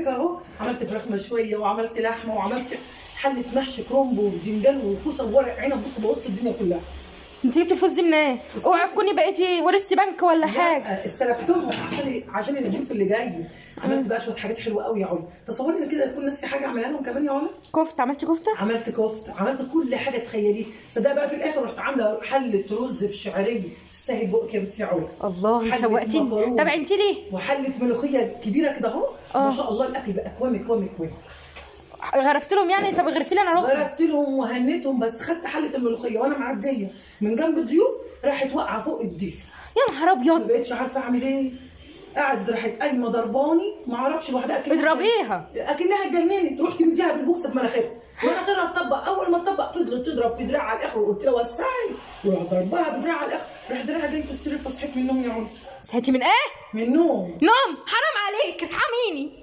لك اهو، عملت فراخ مشويه وعملت لحمه وعملت حله محشي كرنب وبتنجان وكوسه وورق عنب. بص بوظت الدنيا كلها. انت جبتي الفلوس دي منين؟ اوعي تكوني بقيتي ورثتي بنك ولا حاجه. استلفتهم عشان الضيوف اللي جاي. عملت بقى شويه حاجات حلوه قوي يا علا. تصوري ان كده يكون ناسي حاجه اعملها لهم كمان يا علا. كفته، عملتي كفته؟ عملت كفته، عملت كل حاجه تخيليه. صدق بقى في الاخر رحت عامله حله رز بشعريه تستاهل بقك يا بنتي يا علا. الله شوقتيني. طب انت ليه؟ وحله ملوخيه كبيره كده اهو. ما شاء الله الاكل بقى كوامي كوامي كوامي. غرفت لهم يعني؟ طب غرفي لي انا رز. غرفت لهم وهنيتهم، بس خدت حله الملوخيه وانا معديه من جنب الضيوف راحت واقعه فوق الضيف. يا نهار ما ابيض. بقتش عارفه اعمل ايه. قعدت راحت قايمه ضرباني ما اعرفش لوحدها. اضربيها. اكنها اتجننت. رحت مديها بالبوكس في مناخيرها. مناخيرها تطبق. اول ما تطبق فضلت تضرب في دراعها على الاخر وقلت لها وسعي. ورحت ضربها بدراعها على الاخر. راح دراعها جاي في السرير فصحيت من النوم يا عمر. صحيتي من ايه؟ من النوم. نوم؟ حرام عليك، ارحميني.